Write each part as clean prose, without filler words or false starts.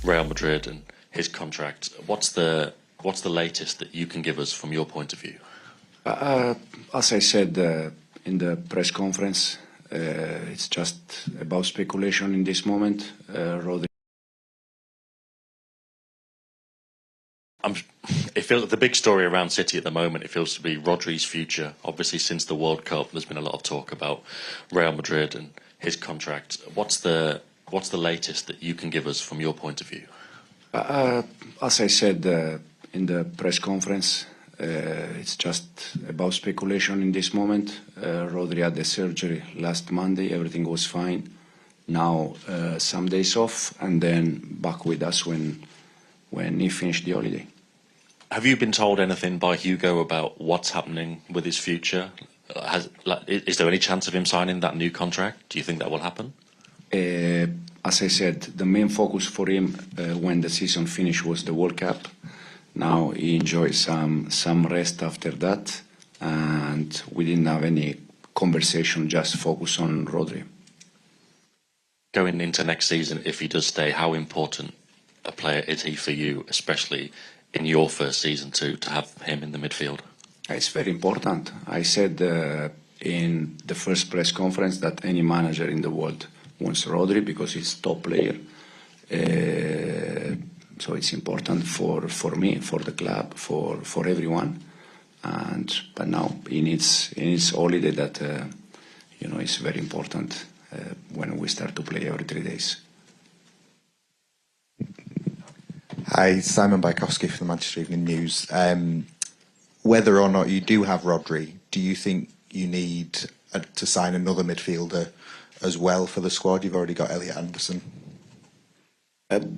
Real Madrid and his contract. What's the latest that you can give us from your point of view? As I said in the press conference, it's just about speculation in this moment. Rodri. It feels the big story around City at the moment. It feels to be Rodri's future. Obviously, since the World Cup, there's been a lot of talk about Real Madrid and his contract. What's the latest that you can give us from your point of view? As I said in the press conference, it's just about speculation in this moment. Rodri had the surgery last Monday. Everything was fine. Now some days off, and then back with us when he finished the holiday. Have you been told anything by Hugo about what's happening with his future? Is there any chance of him signing that new contract? Do you think that will happen? As I said, the main focus for him when the season finished was the World Cup. Now he enjoys some rest after that, and we didn't have any conversation, just focus on Rodri. Going into next season, if he does stay, how important a player is he for you, especially in your first season to have him in the midfield? It's very important. I said in the first press conference that any manager in the world wants Rodri because he's top player. So it's important for me, for the club, for everyone. But now he needs holiday that is very important when we start to play every 3 days. Hi, Simon Bajkowski from the Manchester Evening News. Whether or not you do have Rodri, do you think you need to sign another midfielder as well for the squad? You've already got Elliot Anderson.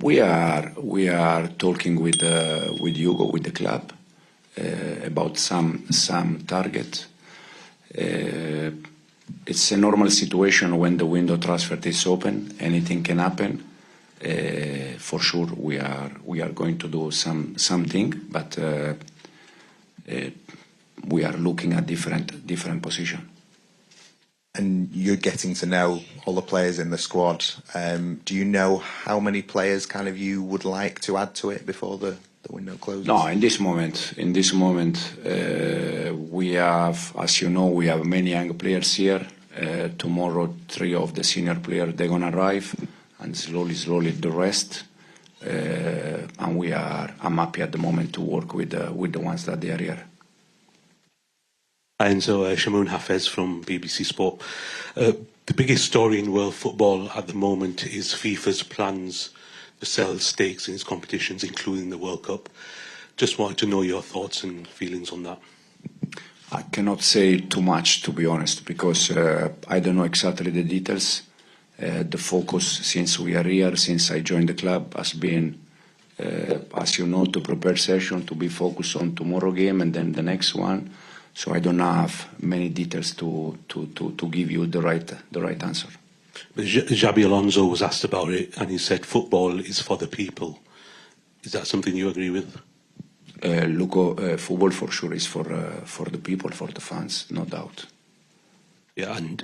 We are talking with Hugo, with the club, about some target. It's a normal situation when the window transfer is open. Anything can happen. For sure, we are going to do something, but we are looking at different position. And you're getting to know all the players in the squad. Do you know how many players kind of you would like to add to it before the window closes? No, in this moment, we have, as you know, we have many young players here. Tomorrow, 3 of the senior players they're gonna arrive, and slowly the rest. And I'm happy at the moment to work with the ones that they are here. Enzo Maresca from BBC Sport. The biggest story in world football at the moment is FIFA's plans to sell stakes in its competitions, including the World Cup. Just wanted to know your thoughts and feelings on that. I cannot say too much, to be honest, because I don't know exactly the details. The focus since we are here, since I joined the club, has been, as you know, to prepare session, to be focused on tomorrow game and then the next one. So I don't have many details to give you the right answer. But Xabi Alonso was asked about it, and he said football is for the people. Is that something you agree with? Football for sure is for the people, for the fans, no doubt. Yeah, and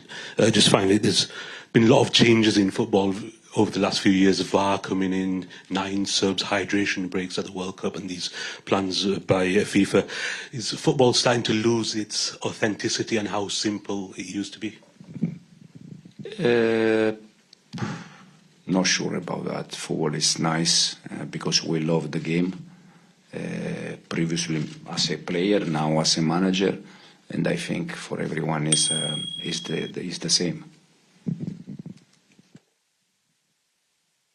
just finally, there's been a lot of changes in football over the last few years. VAR coming in, 9 subs, hydration breaks at the World Cup, and these plans by FIFA. Is football starting to lose its authenticity and how simple it used to be? Not sure about that. Football is nice because we love the game. Previously as a player, now as a manager, and I think for everyone is the same.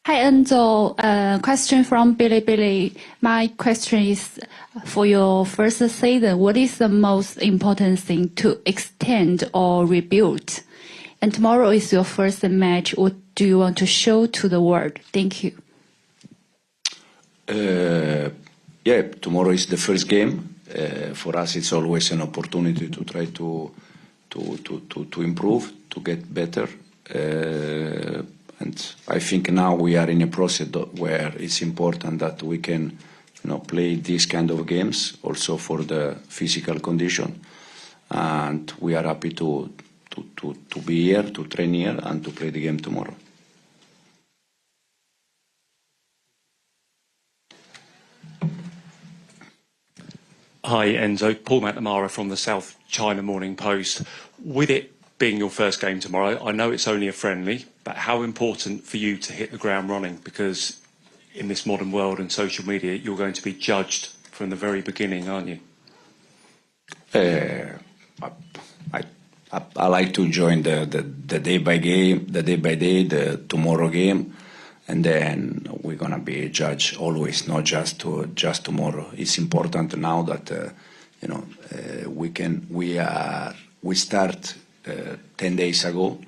Hi Enzo, question from Billy. My question is, for your first season, what is the most important thing to extend or rebuild? And tomorrow is your first match. What do you want to show to the world? Thank you. Yeah, tomorrow is the first game. For us, it's always an opportunity to try to improve, to get better. And I think now we are in a process where it's important that we can, play these kind of games also for the physical condition. And we are happy to be here, to train here, and to play the game tomorrow. Hi, Enzo. Paul McNamara from the South China Morning Post. With it being your first game tomorrow, I know it's only a friendly, but how important for you to hit the ground running? Because in this modern world and social media, you're going to be judged from the very beginning, aren't you? I like to join the day by game, the day by day, the tomorrow game, and then we're gonna be judged always, not just tomorrow. It's important now that we start 10 days ago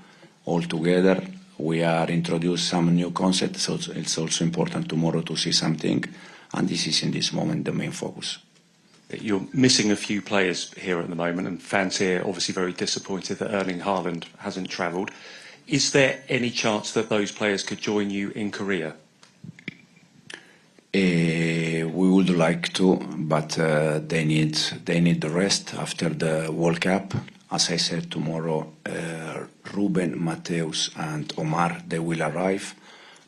all together. We are introduced some new concepts, so it's also important tomorrow to see something, and this is in this moment the main focus. You're missing a few players here at the moment, and fans here obviously very disappointed that Erling Haaland hasn't travelled. Is there any chance that those players could join you in Korea? We would like to, but they need the rest after the World Cup. As I said, tomorrow, Ruben, Mateus, and Omar, they will arrive,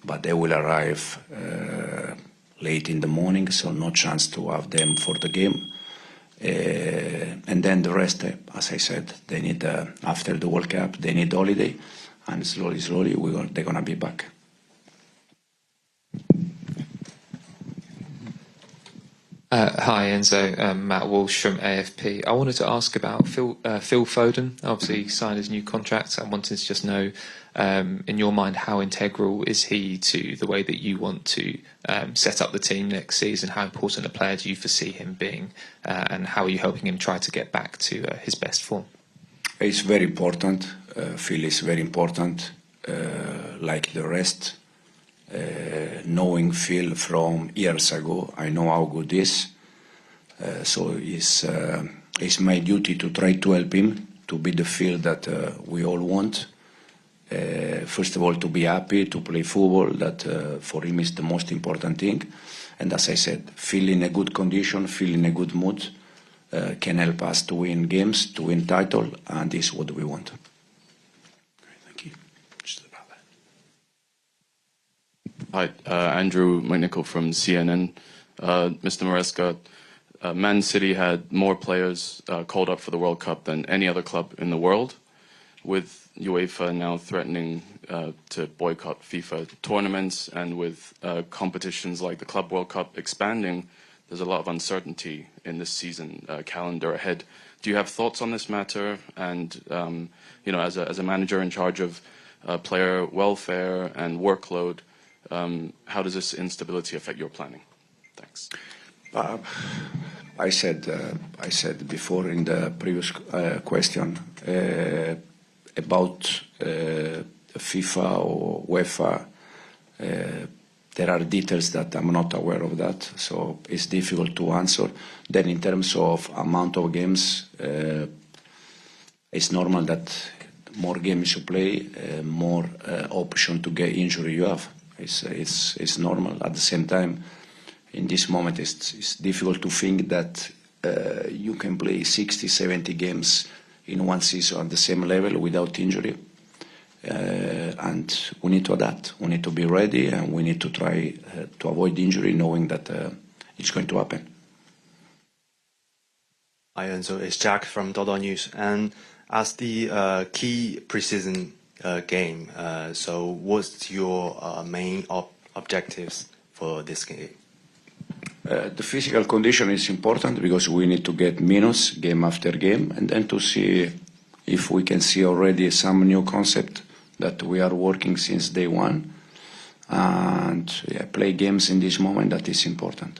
but they will arrive late in the morning, so no chance to have them for the game. And then the rest, as I said, they need after the World Cup, they need holiday, and slowly they're gonna be back. Hi Enzo, Matt Walsh from AFP. I wanted to ask about Phil Foden. Obviously signed his new contract. I wanted to just know, in your mind, how integral is he to the way that you want to set up the team next season? How important a player do you foresee him being, and how are you helping him try to get back to his best form? It's very important. Phil is very important, like the rest. Knowing Phil from years ago, I know how good he is. So it's my duty to try to help him to be the Phil that we all want. First of all, to be happy to play football. That for him is the most important thing. And as I said, Phil in a good condition, Phil in a good mood, can help us to win games, to win title, and this is what we want. Hi, Andrew McNichol from CNN. Mr. Maresca, Man City had more players called up for the World Cup than any other club in the world, with UEFA now threatening to boycott FIFA tournaments, and with competitions like the Club World Cup expanding, there's a lot of uncertainty in this season calendar ahead. Do you have thoughts on this matter? And as a manager in charge of player welfare and workload, how does this instability affect your planning? Thanks. I said before in the previous question about FIFA or UEFA. There are details that I'm not aware of that, so it's difficult to answer. Then in terms of amount of games, it's normal that more games you play, more option to get injury you have. It's normal. At the same time, in this moment, it's difficult to think that you can play 60, 70 games in one season at the same level without injury. And we need to adapt. We need to be ready, and we need to try to avoid injury, knowing that it's going to happen. Hi, Enzo. It's Jack from Dodo News. And as the key preseason game, so what's your main objectives for this game? The physical condition is important because we need to get minutes game after game, and then to see if we can see already some new concept that we are working since day one, and play games in this moment. That is important.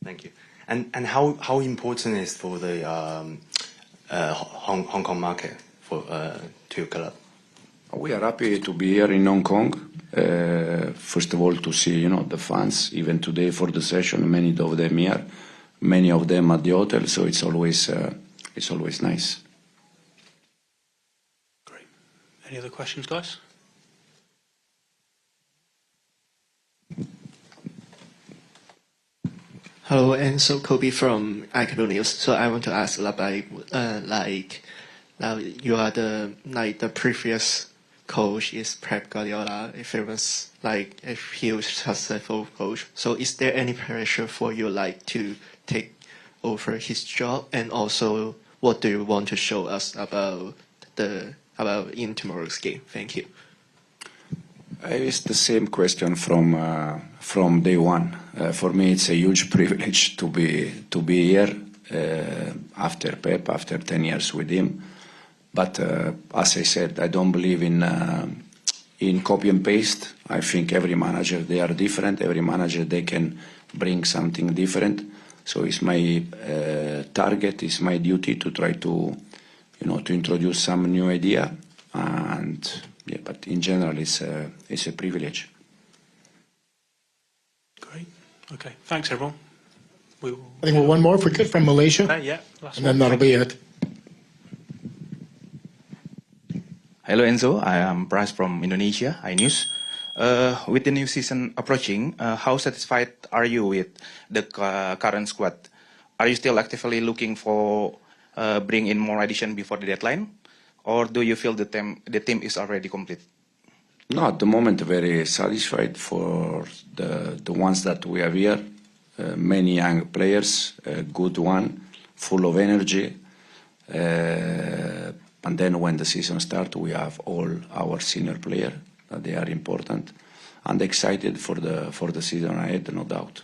Thank you. And how important is for the Hong Kong market for to your club? We are happy to be here in Hong Kong. First of all, to see the fans. Even today for the session, many of them here, many of them at the hotel. So it's always nice. Great. Any other questions, guys? Hello, and so Kobe from iCable News. So I want to ask about now you are the previous coach is Pep Guardiola, if he was successful coach. So is there any pressure for you like to take over his job? And also, what do you want to show us about in tomorrow's game? Thank you. It's the same question from day one. For me, it's a huge privilege to be here after Pep, after 10 years with him. But as I said, I don't believe in copy and paste. I think every manager, they are different. Every manager, they can bring something different. So it's my target, it's my duty to try to introduce some new idea. And yeah, but in general, it's a privilege. Great. Okay. Thanks, everyone. I think we're one more, if we could, from Malaysia. Yeah. Last And then that'll be it. Hello Enzo, I am Bryce from Indonesia, iNews. With the new season approaching, how satisfied are you with the current squad? Are you still actively looking for bring in more addition before the deadline? Or do you feel the team is already complete? No, at the moment, very satisfied for the ones that we have here. Many young players, a good one, full of energy. And then when the season starts, we have all our senior players. They are important. And excited for the season ahead, no doubt.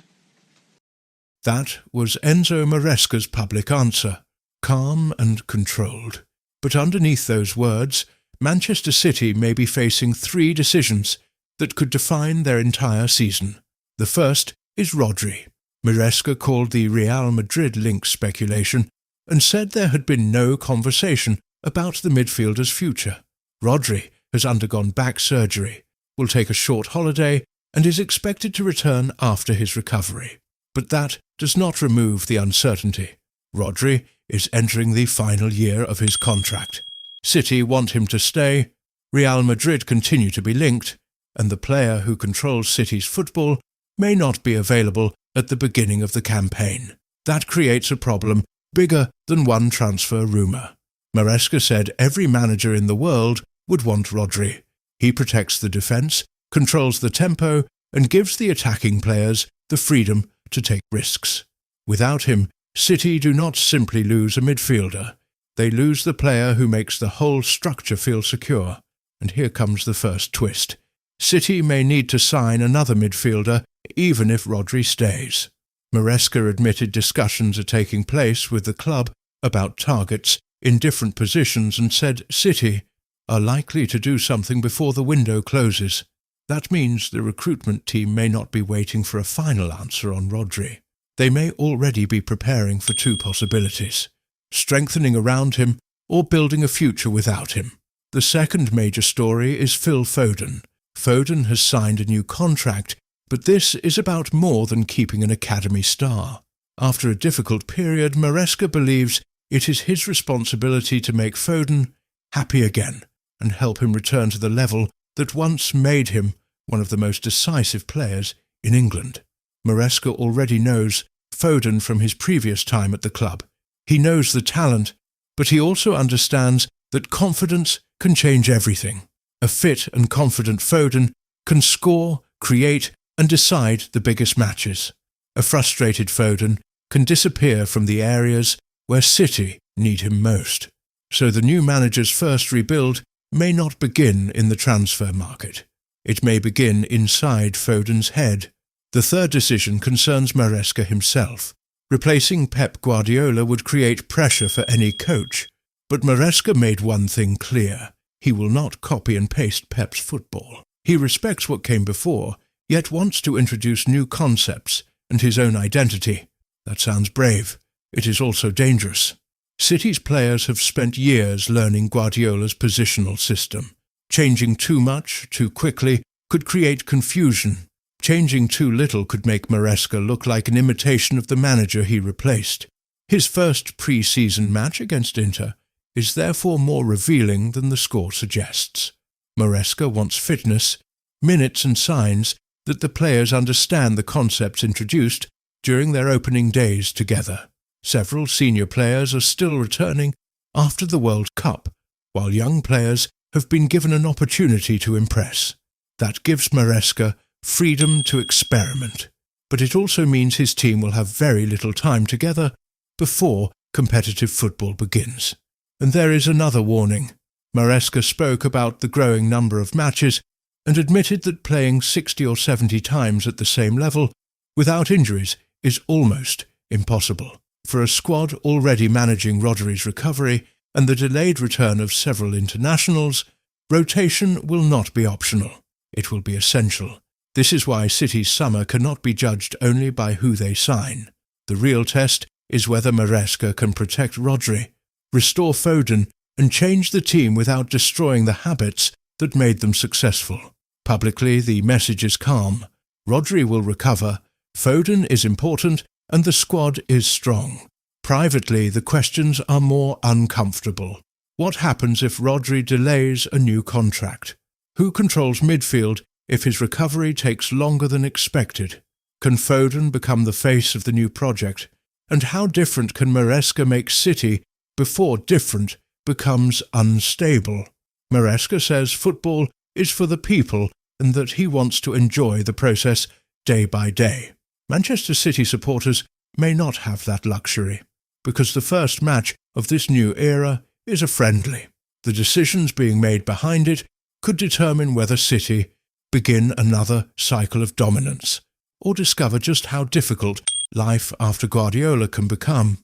That was Enzo Maresca's public answer, calm and controlled. But underneath those words, Manchester City may be facing 3 decisions that could define their entire season. The first is Rodri. Maresca called the Real Madrid link speculation and said there had been no conversation about the midfielder's future. Rodri has undergone back surgery, will take a short holiday and is expected to return after his recovery. But that does not remove the uncertainty. Rodri is entering the final year of his contract. City want him to stay, Real Madrid continue to be linked, and the player who controls City's football may not be available at the beginning of the campaign. That creates a problem bigger than one transfer rumour. Maresca said every manager in the world would want Rodri. He protects the defence, controls the tempo, and gives the attacking players the freedom to take risks. Without him, City do not simply lose a midfielder. They lose the player who makes the whole structure feel secure. And here comes the first twist. City may need to sign another midfielder even if Rodri stays. Maresca admitted discussions are taking place with the club about targets in different positions and said City are likely to do something before the window closes. That means the recruitment team may not be waiting for a final answer on Rodri. They may already be preparing for 2 possibilities: strengthening around him or building a future without him. The second major story is Phil Foden. Foden has signed a new contract, but this is about more than keeping an academy star. After a difficult period, Maresca believes it is his responsibility to make Foden happy again and help him return to the level that once made him one of the most decisive players in England. Maresca already knows Foden from his previous time at the club. He knows the talent, but he also understands that confidence can change everything. A fit and confident Foden can score, create, and decide the biggest matches. A frustrated Foden can disappear from the areas where City need him most. So the new manager's first rebuild may not begin in the transfer market. It may begin inside Foden's head. The third decision concerns Maresca himself. Replacing Pep Guardiola would create pressure for any coach. But Maresca made one thing clear. He will not copy and paste Pep's football. He respects what came before, yet wants to introduce new concepts and his own identity. That sounds brave. It is also dangerous. City's players have spent years learning Guardiola's positional system. Changing too much, too quickly, could create confusion. Changing too little could make Maresca look like an imitation of the manager he replaced. His first pre-season match against Inter is therefore more revealing than the score suggests. Maresca wants fitness, minutes and signs that the players understand the concepts introduced during their opening days together. Several senior players are still returning after the World Cup, while young players have been given an opportunity to impress. That gives Maresca freedom to experiment, but it also means his team will have very little time together before competitive football begins. And there is another warning. Maresca spoke about the growing number of matches and admitted that playing 60 or 70 times at the same level without injuries is almost impossible. For a squad already managing Rodri's recovery and the delayed return of several internationals, rotation will not be optional. It will be essential. This is why City's summer cannot be judged only by who they sign. The real test is whether Maresca can protect Rodri, restore Foden, and change the team without destroying the habits that made them successful. Publicly, the message is calm. Rodri will recover, Foden is important, and the squad is strong. Privately, the questions are more uncomfortable. What happens if Rodri delays a new contract? Who controls midfield if his recovery takes longer than expected? Can Foden become the face of the new project? And how different can Maresca make City before different becomes unstable? Maresca says football is for the people and that he wants to enjoy the process day by day. Manchester City supporters may not have that luxury, because the first match of this new era is a friendly. The decisions being made behind it could determine whether City begin another cycle of dominance, or discover just how difficult life after Guardiola can become.